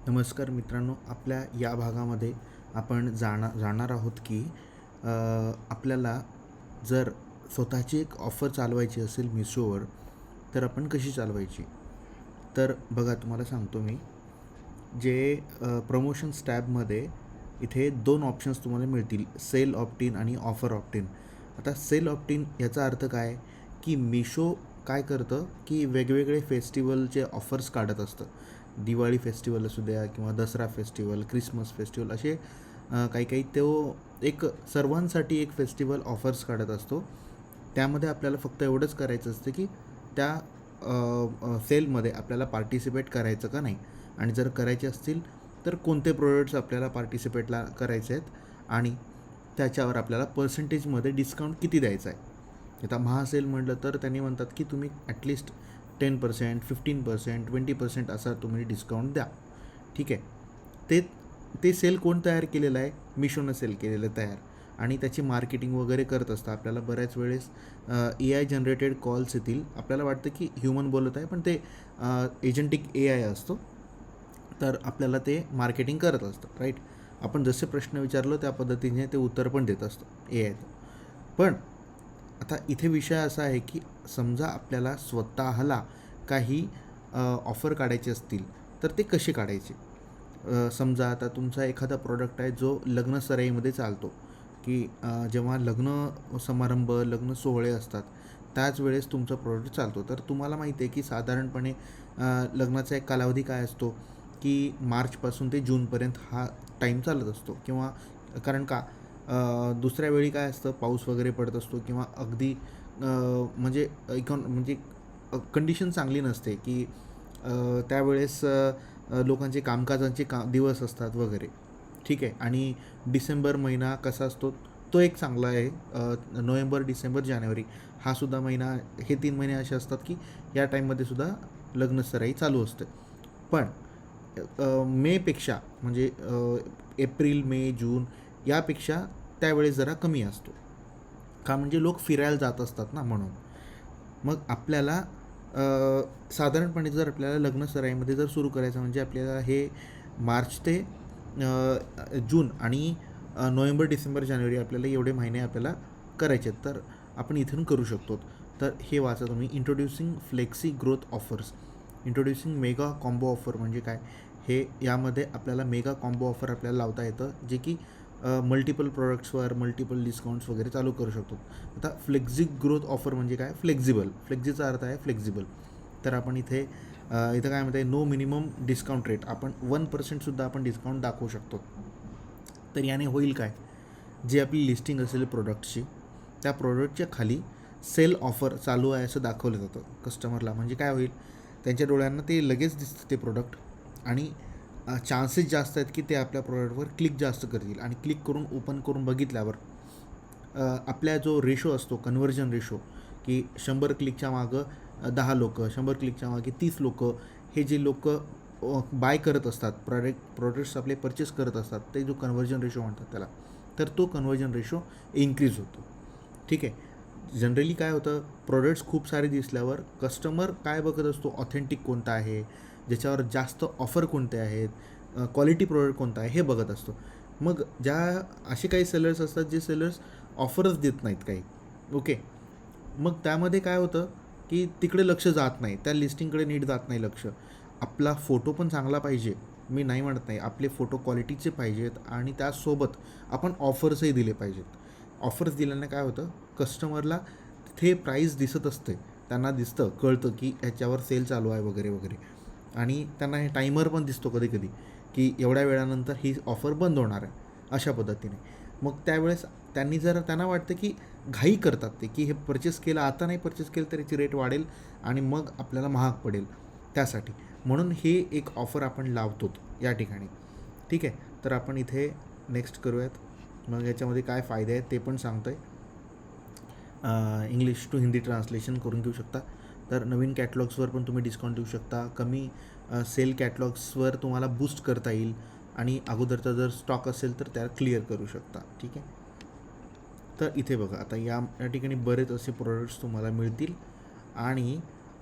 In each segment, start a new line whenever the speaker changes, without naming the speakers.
नमस्कार मित्रांनो, आपल्या या भागामध्ये आपण जाणार आहोत की आपल्याला जर स्वतःची एक ऑफर चालवायची असेल मिशोवर, तर आपण कशी चालवायची. तर बघा, तुम्हाला सांगतो मी. जे प्रमोशन्स टॅबमध्ये इथे दोन ऑप्शन्स तुम्हाला मिळतील, सेल ऑप्ट इन आणि ऑफर ऑप्ट इन. आता सेल ऑप्ट इन याचा अर्थ काय, की मिशो काय करतं की वेगवेगळे फेस्टिवलचे ऑफर्स काढत असतं. दिवाळी फेस्टिवल असू द्या किंवा दसरा फेस्टिवल, क्रिसमस फेस्टिवल, असे काही काही तो एक सर्वांसाठी एक फेस्टिवल ऑफर्स काढत असतो. त्यामध्ये आपल्याला फक्त एवढंच करायचं असतं की त्या सेलमध्ये आपल्याला पार्टिसिपेट करायचं का नाही, आणि जर करायचे असतील तर कोणते प्रोडक्ट्स आपल्याला पार्टिसिपेटला करायचे आहेत, आणि त्याच्यावर आपल्याला पर्सेंटेजमध्ये डिस्काउंट किती द्यायचा आहे. आता महासेल म्हटलं तर त्यांनी म्हणतात की तुम्ही ॲटलिस्ट 10%, 15%, 20% असा तुम्ही डिस्काउंट द्या. ठीक आहे. ते ते सेल कोण तयार केलेलं आहे? मिशोनं सेल केलेलं आहे तयार, आणि त्याची मार्केटिंग वगैरे करत असतं. आपल्याला बऱ्याच वेळेस AI जनरेटेड कॉल्स येतील. आपल्याला वाटतं की ह्युमन बोलत आहे, पण ते एजंटिक AI असतो. तर आपल्याला ते मार्केटिंग करत असतं, राईट. आपण जसे प्रश्न विचारलो त्या पद्धतीने ते उत्तर पण देत असतं AI. पण आता इथे विषय असा आहे की समजा आपल्याला स्वतःला काही ऑफर काढायचे असतील, तर ते कसे काढायचे. समजा आता तुमचा एखादा प्रॉडक्ट आहे जो लग्नसराईमध्ये चालतो, की जेव्हा लग्न समारंभ, लग्न सोहळे असतात, त्याच वेळेस तुमचा प्रॉडक्ट चालतो. तर तुम्हाला माहिती आहे की साधारणपणे लग्नाचा एक कालावधी काय असतो, की मार्चपासून ते जूनपर्यंत हा टाईम चालत असतो. किंवा कारण का दुसऱ्या वेळी काय असतं, पाऊस वगैरे पडत असतो, किंवा अगदी म्हणजे म्हणजे कंडिशन चांगली नसते, की त्यावेळेस लोकांचे कामकाजांचे दिवस असतात वगैरे. ठीक आहे. आणि डिसेंबर महिना कसा असतो, तो एक चांगला आहे. नोव्हेंबर, डिसेंबर, जानेवारी हा सुद्धा महिना, हे 3 महिने असे असतात की या टाईममध्ये सुद्धा लग्नसराई चालू असते. पण मेपेक्षा म्हणजे एप्रिल, मे, जून यापेक्षा त्यावेळेस जरा कमी असतो. का, म्हणजे लोक फिरायला जात असतात ना, म्हणून. मग आपल्याला साधारणपणे जर आपल्याला लग्नसराईमध्ये जर सुरू करायचं, म्हणजे आपल्याला हे मार्च ते जून आणि नोव्हेंबर, डिसेंबर, जानेवारी, आपल्याला एवढे महिने आपल्याला करायचे आहेत, तर आपण इथून करू शकतो. तर हे वाचा तुम्ही. Introducing flexi growth offers, introducing mega combo offer म्हणजे काय. हे यामध्ये आपल्याला मेगा कॉम्बो ऑफर आपल्याला लावता येतं, जे की मल्टिपल प्रोडक्ट्सवर मल्टिपल डिस्काउंट्स वगैरे चालू करू शकतो. आता फ्लेक्झी ग्रोथ ऑफर म्हणजे काय, फ्लेक्झीचा अर्थ आहे फ्लेक्झिबल. तर आपण इथं काय म्हणते, नो मिनिमम डिस्काउंट रेट, आपण 1%सुद्धा आपण डिस्काउंट दाखवू शकतो. तर याने होईल काय, जी आपली लिस्टिंग असेल प्रोडक्टची, त्या प्रोडक्टच्या खाली सेल ऑफर चालू आहे असं दाखवलं जातं कस्टमरला. म्हणजे काय होईल, त्यांच्या डोळ्यांना ते लगेच दिसतं ते प्रोडक्ट, आणि चान्सेस जास्त आहेत की ते आपल्या प्रोडक्टवर क्लिक जास्त करतील, आणि क्लिक करून ओपन करून बघितल्यावर आपल्या जो रेशो असतो, कन्व्हर्जन रेशो, की 100 क्लिकच्या मागं 10 लोक, 100 क्लिकच्या मागे 30 लोक, हे जे लोक बाय करत असतात, प्रोडक्ट्स आपले परचेस करत असतात, ते जो कन्व्हर्जन रेशो म्हणतात त्याला, तर तो कन्व्हर्जन रेशो इन्क्रीज होतो. ठीक आहे. जनरली काय होतं, प्रोडक्ट्स खूप सारे दिसल्यावर कस्टमर काय बघत असतो, ऑथेंटिक कोणता आहे, ज्याच्यावर जास्त ऑफर कोणते आहेत, क्वालिटी प्रोडक्ट कोणता आहे, हे बघत असतो. मग असे काही सेलर्स असतात, जे सेलर्स ऑफरच देत नाहीत काही. ओके. मग त्यामध्ये काय होतं, की तिकडे लक्ष जात नाही, त्या लिस्टिंगकडे नीट जात नाही लक्ष. आपला फोटो पण चांगला पाहिजे, मी नाही म्हणत नाही, आपले फोटो क्वालिटीचे पाहिजेत, आणि त्यासोबत आपण ऑफर्सही दिले पाहिजेत. ऑफर्स दिल्याने काय होतं, कस्टमरला तिथे प्राईस दिसत असते, त्यांना दिसतं, कळतं की ह्याच्यावर सेल चालू आहे वगैरे वगैरे, आणि त्यांना हे टायमर पण दिसतो कधी कधी, की एवढ्या वेळानंतर ही ऑफर बंद होणार आहे, अशा पद्धतीने. मग त्यावेळेस त्यांना वाटतं की घाई करतात ते, की हे परचेस केलं, आता नाही परचेस केलं तर याची रेट वाढेल आणि मग आपल्याला महाग पडेल, त्यासाठी. म्हणून हे एक ऑफर आपण लावतो या ठिकाणी. ठीक आहे. तर आपण इथे नेक्स्ट करूयात. मग याच्यामध्ये काय फायदे आहेत ते पण सांगतो आहे. इंग्लिश टू हिंदी ट्रान्सलेशन करून घेऊ शकता. तर नवीन कॅटलॉग्सवर पण तुम्ही डिस्काउंट देऊ शकता. कमी सेल कॅटलॉग्सवर तुम्हाला बूस्ट करता येईल, आणि अगोदरचा जर स्टॉक असेल तर त्याला क्लिअर करू शकता. ठीक आहे. तर इथे बघा, आता या ठिकाणी बरेच असे प्रोडक्ट्स तुम्हाला मिळतील, आणि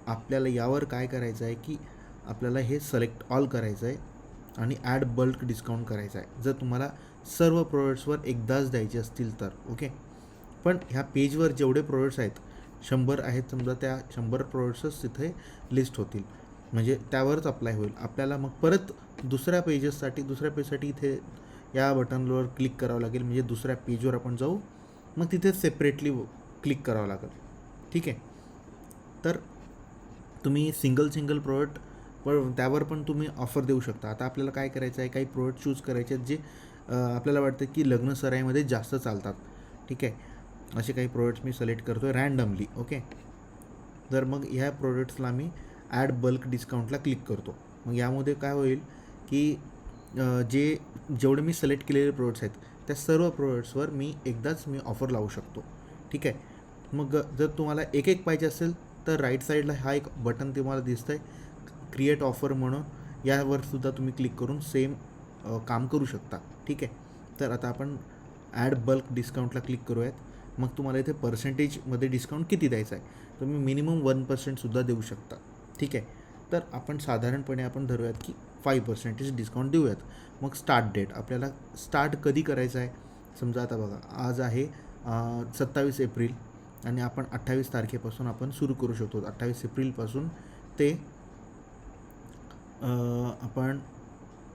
आपल्याला यावर काय करायचं आहे, की आपल्याला हे सिलेक्ट ऑल करायचं आहे, आणि ॲड बल्क डिस्काउंट करायचा आहे, जर तुम्हाला सर्व प्रोडक्ट्सवर एकदाच द्यायचे असतील तर. ओके. पण ह्या पेजवर जेवढे प्रोडक्ट्स आहेत 100 आहेत समजा, त्या 100 प्रोडक्ट्सच तिथे लिस्ट होतील, म्हणजे त्यावरच अप्लाय होईल. आपल्याला मग परत दुसऱ्या पेजसाठी इथे या बटनवर क्लिक करावं लागेल, म्हणजे दुसऱ्या पेजवर आपण जाऊ, मग तिथे सेपरेटली क्लिक करावं लागेल. ठीक आहे. तर तुम्ही सिंगल प्रोडक्ट पण त्यावर पण तुम्ही ऑफर देऊ शकता. आता आपल्याला काय करायचं आहे, काही प्रोडक्ट चूज करायचे आहेत जे आपल्याला वाटतं की लग्न सराईमध्ये जास्त चालतात. ठीक आहे. असे काही प्रोडक्ट्स मी सिलेक्ट करतो आहे रँडमली. ओके. तर मग ह्या प्रोडक्ट्सला मी ॲड बल्क डिस्काउंटला क्लिक करतो. मग यामध्ये काय होईल की जेवढे मी सिलेक्ट केलेले प्रोडक्ट्स आहेत त्या सर्व प्रोडक्ट्सवर मी एकदाच ऑफर लावू शकतो. ठीक आहे. मग जर तुम्हाला एक पाहिजे असेल तर राईट साईडला हा एक बटन तुम्हाला दिसतं आहे क्रिएट ऑफर म्हणून, यावर सुद्धा तुम्ही क्लिक करून सेम काम करू शकता. ठीक आहे. तर आता आपण ॲड बल्क डिस्काउंटला क्लिक करूयात. मग तुम्हाला इथे पर्सेंटेजमध्ये डिस्काउंट किती द्यायचा आहे, तुम्ही मिनिमम 1% सुद्धा देऊ शकता. ठीक आहे. तर आपण साधारणपणे धरूयात की 5% डिस्काउंट देऊयात. मग स्टार्ट डेट आपल्याला स्टार्ट कधी करायचं आहे, समजा आता बघा आज आहे 27 एप्रिल आणि आपण 28 तारखेपासून आपण सुरू करू शकतो. 28 एप्रिलपासून ते आपण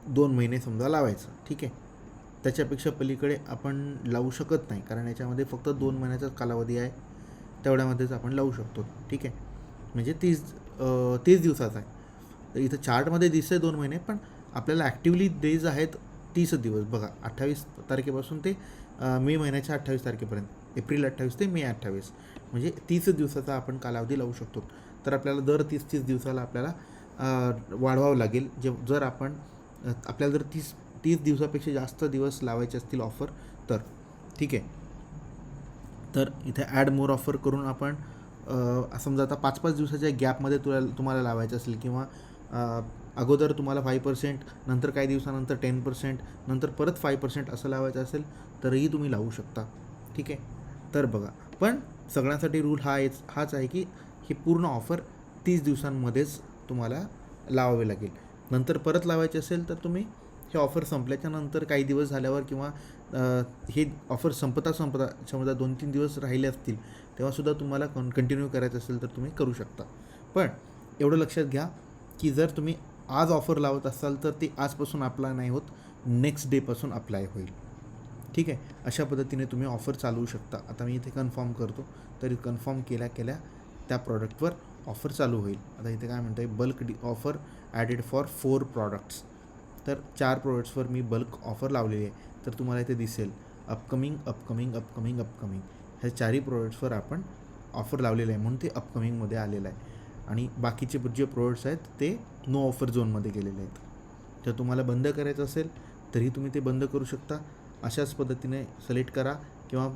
2 महिने समजा लावायचं. ठीक आहे. त्याच्यापेक्षा पलीकडे आपण लावू शकत नाही, कारण याच्यामध्ये फक्त 2 महिन्याचाच कालावधी आहे, तेवढ्यामध्येच आपण लावू शकतो. ठीक आहे. म्हणजे 30 दिवसाचा आहे. तर इथं चार्टमध्ये दिसतं 2 महिने, पण आपल्याला ॲक्टिव्हली डेज आहेत 30 दिवस. बघा 28 तारखेपासून ते मे महिन्याच्या 28 तारखेपर्यंत, एप्रिल 28 ते मे 28, म्हणजे 30 दिवसाचा आपण कालावधी लावू शकतो. तर आपल्याला दर 30 दिवसाला आपल्याला वाढवावं लागेल. जर आपल्याला जर 30 दिवसापेक्षा जास्त दिवस लावायचे असतील ऑफर तर. ठीक आहे. तर इथे ॲड मोर ऑफर करून आपण समजा आता 5-5 दिवसाच्या गॅपमध्ये तुम्हाला लावायचं असेल, किंवा अगोदर तुम्हाला 5%, नंतर काही दिवसानंतर 10%, नंतर परत 5% असं लावायचं असेल तरीही तुम्ही लावू शकता. ठीक आहे. तर बघा, पण सगळ्यांसाठी रूल हाच आहे की ही पूर्ण ऑफर 30 दिवसांमध्येच तुम्हाला लावावे लागेल. नंतर परत लावायचे असेल तर तुम्ही हे ऑफर संपल्याच्या नंतर काही दिवस झाल्यावर, किंवा हे ऑफर संपता समजा 2-3 दिवस राहिले असतील तेव्हासुद्धा तुम्हाला कंटिन्यू करायचं असेल तर तुम्ही करू शकता. पण एवढं लक्षात घ्या की जर तुम्ही आज ऑफर लावत असाल तर ते आजपासून अप्लाय नाही होत, नेक्स्ट डेपासून अप्लाय होईल. ठीक आहे. अशा पद्धतीने तुम्ही ऑफर चालवू शकता. आता मी इथे कन्फर्म करतो, तरी कन्फर्म केल्या त्या प्रॉडक्टवर ऑफर चालू होईल. आता इथे काय म्हणतं आहे, bulk offer added for 4 products. तर 4 प्रोडक्ट्सवर मी बल्क ऑफर लावलेली आहे. तर तुम्हाला इथे दिसेल अपकमिंग. ह्या 4ही प्रोडक्ट्सवर आपण ऑफर लावलेलं आहे, म्हणून ते अपकमिंगमध्ये आलेलं आहे. आणि बाकीचे जे प्रोडक्ट्स आहेत ते नो ऑफर झोनमध्ये गेलेले आहेत. तर तुम्हाला बंद करायचं असेल तरी तुम्ही ते बंद करू शकता. अशाच पद्धतीने सिलेक्ट करा, किंवा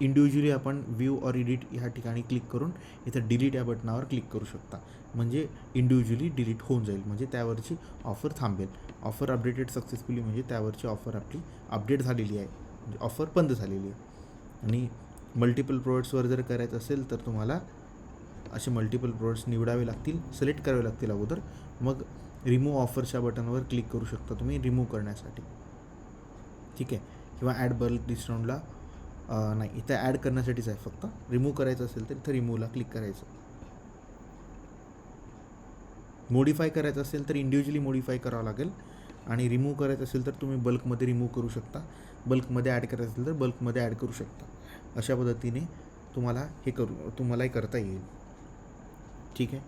इंडिव्हिज्युअली आपण व्ह्यू ऑर एडिट ह्या ठिकाणी क्लिक करून इथं डिलीट या बटनावर क्लिक करू शकता, म्हणजे इंडिव्हिज्युअली डिलीट होऊन जाईल, म्हणजे त्यावरची ऑफर थांबेल. ऑफर अपडेटेड सक्सेसफुली, म्हणजे त्यावरची ऑफर आपली अपडेट झालेली आहे, म्हणजे ऑफर बंद झालेली आहे. आणि मल्टिपल प्रोडक्ट्सवर जर करायचं असेल तर तुम्हाला असे मल्टिपल प्रोडक्ट्स निवडावे लागतील, सिलेक्ट करावे लागतील अगोदर, मग रिमूव्ह ऑफरच्या बटनवर क्लिक करू शकता तुम्ही रिमूव्ह करण्यासाठी. ठीक आहे. किंवा ॲड बल्क डिस्काउंटला नाही, इथं ॲड करण्यासाठीच आहे फक्त. रिमूव्ह करायचं असेल तर इथं रिमूव्हला क्लिक करायचं. मोडिफाय करायचं असेल तर इंडिव्हिज्युअली मोडिफाय करावं लागेल, आणि रिमूव्ह करायचं असेल तर तुम्ही बल्कमध्ये रिमूव्ह करू शकता. बल्कमध्ये ॲड करायचं असेल तर बल्कमध्ये ॲड करू शकता. अशा पद्धतीने तुम्हालाही करता येईल. ठीक आहे.